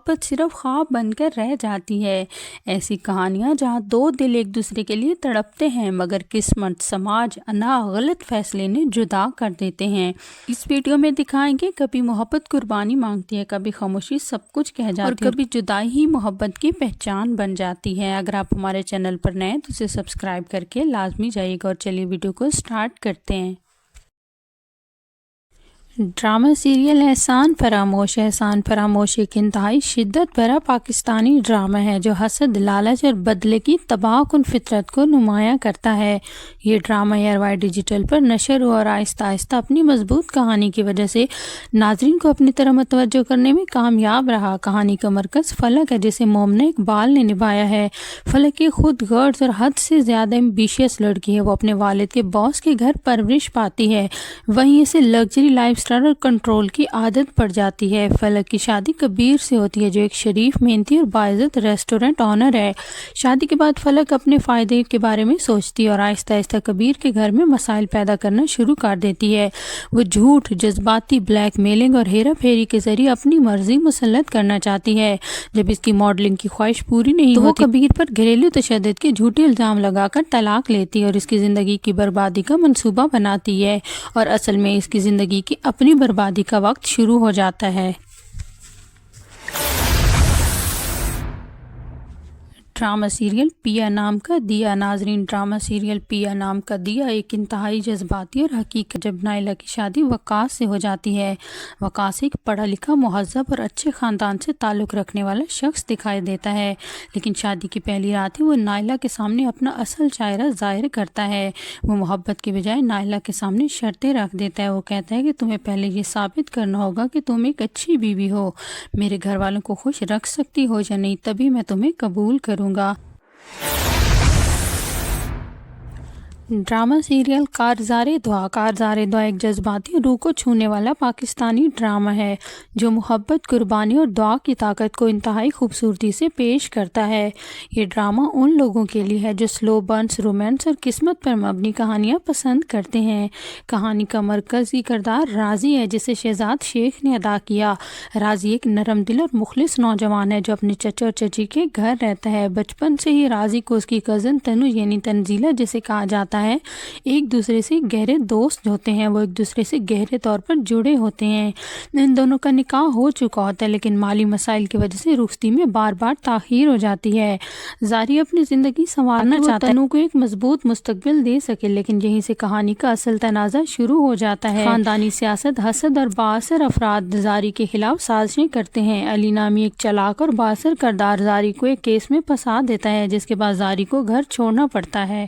محبت صرف خواب بن کر رہ جاتی ہے۔ ایسی کہانیاں جہاں دو دل ایک دوسرے کے لیے تڑپتے ہیں مگر قسمت، سماج، انا غلط فیصلے نے جدا کر دیتے ہیں۔ اس ویڈیو میں دکھائیں گے کبھی محبت قربانی مانگتی ہے، کبھی خاموشی سب کچھ کہہ جاتی ہے اور کبھی جدائی ہی محبت کی پہچان بن جاتی ہے۔ اگر آپ ہمارے چینل پر نئے ہیں تو اسے سبسکرائب کر کے لازمی جائیے گا اور چلیے ویڈیو کو سٹارٹ کرتے ہیں۔ ڈرامہ سیریل احسان فراموش۔ احسان فراموش ایک انتہائی شدت بھرا پاکستانی ڈرامہ ہے جو حسد، لالچ اور بدلے کی تباہ کن فطرت کو نمایاں کرتا ہے۔ یہ ڈرامہ ایئر ڈیجیٹل پر نشر ہوا اور آہستہ آہستہ اپنی مضبوط کہانی کی وجہ سے ناظرین کو اپنی طرف متوجہ کرنے میں کامیاب رہا۔ کہانی کا مرکز فلک ہے جسے مومنہ اقبال نے نبھایا ہے۔ فلک ایک خود غرض اور حد سے زیادہ ایمبیشیس لڑکی ہے۔ وہ اپنے والد کے باس کے گھر پرورش پاتی ہے، وہیں اسے لگژری لائف اور کنٹرول کی عادت پڑ جاتی ہے۔ فلک کی شادی کبیر سے ہوتی ہے جو ایک شریف، محنتی اور باعزت ریسٹورنٹ آنر ہے۔ شادی کے بعد فلک اپنے فائدے کے بارے میں سوچتی ہے اور آہستہ آہستہ کبیر کے گھر میں مسائل پیدا کرنا شروع کر دیتی ہے۔ وہ جھوٹ، جذباتی بلیک میلنگ اور ہیرا پھیری کے ذریعے اپنی مرضی مسلط کرنا چاہتی ہے۔ جب اس کی ماڈلنگ کی خواہش پوری نہیں ہوتی تو وہ کبیر پر گھریلو تشدد کے جھوٹے الزام لگا کر طلاق لیتی ہے اور اس کی زندگی کی بربادی کا منصوبہ بناتی ہے، اور اصل میں اس کی زندگی کی اپنی بربادی کا وقت شروع ہو جاتا ہے۔ ڈرامہ سیریل پیا نام کا دیا۔ ناظرین، ڈرامہ سیریل پیا نام کا دیا ایک انتہائی جذباتی اور حقیقت جب نائلہ کی شادی وقاص سے ہو جاتی ہے۔ وقاص ایک پڑھا لکھا، مہذب اور اچھے خاندان سے تعلق رکھنے والا شخص دکھائی دیتا ہے، لیکن شادی کی پہلی رات ہی وہ نائلہ کے سامنے اپنا اصل چہرہ ظاہر کرتا ہے۔ وہ محبت کے بجائے نائلہ کے سامنے شرطیں رکھ دیتا ہے۔ وہ کہتا ہے کہ تمہیں پہلے یہ ثابت کرنا ہوگا کہ تم ایک اچھی بیوی ہو، میرے گھر والوں کو خوش رکھ سکتی ہو یا نہیں، تبھی میں تمہیں قبول کروں گا۔ ڈرامہ سیریل کارزار دعا۔ کارزار دعا ایک جذباتی، روح کو چھونے والا پاکستانی ڈرامہ ہے جو محبت، قربانی اور دعا کی طاقت کو انتہائی خوبصورتی سے پیش کرتا ہے۔ یہ ڈرامہ ان لوگوں کے لیے ہے جو سلو برنس، رومانس اور قسمت پر مبنی کہانیاں پسند کرتے ہیں۔ کہانی کا مرکزی کردار راضی ہے جسے شہزاد شیخ نے ادا کیا۔ راضی ایک نرم دل اور مخلص نوجوان ہے جو اپنے چچا اور چچی کے گھر رہتا ہے۔ بچپن سے ہی راضی کو اس کی کزن تنو یعنی تنزیلہ جسے کہا جاتا ہے ایک دوسرے سے گہرے دوست ہوتے ہیں۔ وہ ایک دوسرے سے گہرے طور پر جڑے ہوتے ہیں۔ ان دونوں کا نکاح ہو چکا ہوتا ہے لیکن مالی مسائل کی وجہ سے رخصتی میں بار بار تاخیر ہو جاتی ہے۔ زاری اپنی زندگی سنوارنا چاہتا ہے تنو کو ایک مضبوط مستقبل دے سکے، لیکن یہیں سے کہانی کا اصل تنازع شروع ہو جاتا ہے۔ خاندانی سیاست، حسد اور بااثر افراد زاری کے خلاف سازشیں کرتے ہیں۔ علی نامی ایک چالاک اور بااثر کردار زاری کو ایک کیس میں پھنسا دیتا ہے جس کے بعد زاری کو گھر چھوڑنا پڑتا ہے۔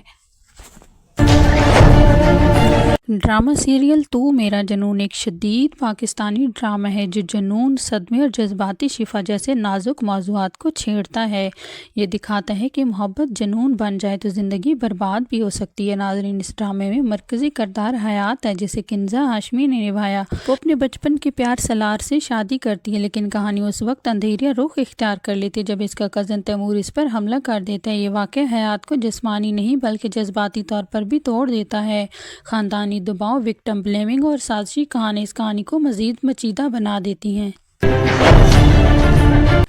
ڈرامہ سیریل تو میرا جنون ایک شدید پاکستانی ڈرامہ ہے جو جنون، صدمے اور جذباتی شفا جیسے نازک موضوعات کو چھیڑتا ہے۔ یہ دکھاتا ہے کہ محبت جنون بن جائے تو زندگی برباد بھی ہو سکتی ہے۔ ناظرین، اس ڈرامے میں مرکزی کردار حیات ہے جسے کنزا ہاشمی نے نبھایا۔ وہ اپنے بچپن کے پیار سالار سے شادی کرتی ہے لیکن کہانی اس وقت اندھیرا رخ اختیار کر لیتی ہے جب اس کا کزن تیمور اس پر حملہ کر دیتا ہے۔ یہ واقعہ حیات کو جسمانی نہیں بلکہ جذباتی طور پر بھی توڑ دیتا ہے۔ خاندانی دباؤ، وکٹم بلیمنگ اور سازشی کہانی اس کہانی کو مزید پیچیدہ بنا دیتی ہیں۔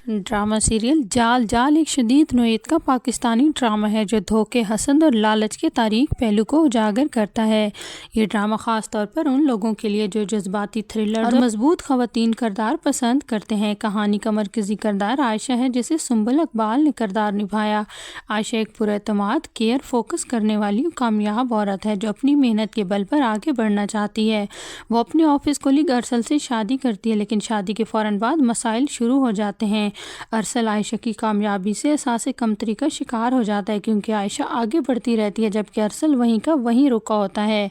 ڈرامہ سیریل جال۔ جال ایک شدید نوعیت کا پاکستانی ڈرامہ ہے جو دھوکے، حسد اور لالچ کے تاریک پہلو کو اجاگر کرتا ہے۔ یہ ڈرامہ خاص طور پر ان لوگوں کے لیے جو جذباتی تھرلر اور مضبوط خواتین کردار پسند کرتے ہیں۔ کہانی کا مرکزی کردار عائشہ ہے جسے سنبل اقبال نے کردار نبھایا۔ عائشہ ایک پراعتماد، کیئر فوکس کرنے والی کامیاب عورت ہے جو اپنی محنت کے بل پر آگے بڑھنا چاہتی ہے۔ وہ اپنے آفس کولیگ ارسل سے شادی کرتی ہے لیکن شادی کے فوراً بعد مسائل شروع ہو جاتے ہیں۔ ارسل عائشہ کی کامیابی سے احساس کمتری کا شکار ہو جاتا ہے کیونکہ عائشہ آگے بڑھتی رہتی ہے جبکہ ارسل وہیں کا وہیں رکا ہوتا ہے۔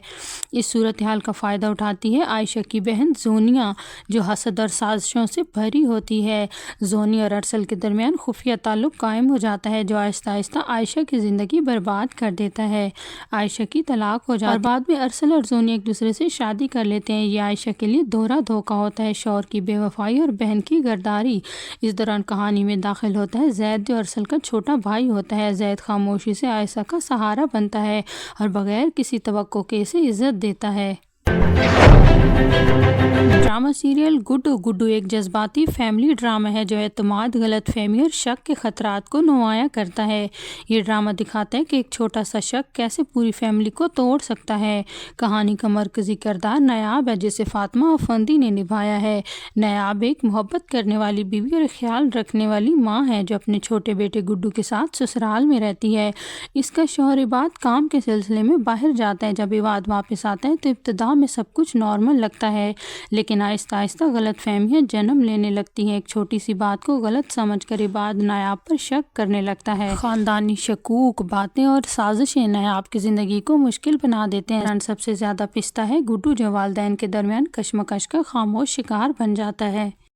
اس صورتحال کا فائدہ اٹھاتی ہے عائشہ کی بہن زونیا جو حسد اور سازشوں سے بھری ہوتی ہے۔ زونیا اور ارسل کے درمیان خفیہ تعلق قائم ہو جاتا ہے جو آہستہ آہستہ عائشہ کی زندگی برباد کر دیتا ہے۔ عائشہ کی طلاق ہو جاتی ہے اور بعد میں ارسل اور زونیا ایک دوسرے سے شادی کر لیتے ہیں۔ یہ عائشہ کے لیے دوہرا دھوکہ ہوتا ہے، شوہر کی بے وفائی اور بہن کی غداری۔ اس دوران کہانی میں داخل ہوتا ہے زید جو ارسل کا چھوٹا بھائی ہوتا ہے۔ زید خاموشی سے عائشہ کا سہارا بنتا ہے اور بغیر کسی توقع کے اسے عزت دیتا ہے۔ ڈرامہ سیریل گڈو گڈو ایک جذباتی فیملی ڈرامہ ہے جو اعتماد، غلط فہمی اور شک کے خطرات کو نمایاں کرتا ہے۔ یہ ڈرامہ دکھاتا ہے کہ ایک چھوٹا سا شک کیسے پوری فیملی کو توڑ سکتا ہے۔ کہانی کا مرکزی کردار نیاب ہے، جسے فاطمہ افندی نے نبھایا ہے۔ نیاب ایک محبت کرنے والی بیوی اور خیال رکھنے والی ماں ہے جو اپنے چھوٹے بیٹے گڈو کے ساتھ سسرال میں رہتی ہے۔ اس کا شوہر عباد کام کے سلسلے میں باہر جاتا ہے۔ جب عباد واپس آتا ہے تو ابتدا میں سب کچھ نارمل لگتا ہے، لیکن آہستہ آہستہ غلط فہمیاں جنم لینے لگتی ہیں۔ ایک چھوٹی سی بات کو غلط سمجھ کر عباد نیاب پر شک کرنے لگتا ہے۔ خاندانی شکوک، باتیں اور سازشیں نیاب کی زندگی کو مشکل بنا دیتے ہیں۔ سب سے زیادہ پستا ہے گڈو، جو والدین کے درمیان کشمکش کا خاموش شکار بن جاتا ہے۔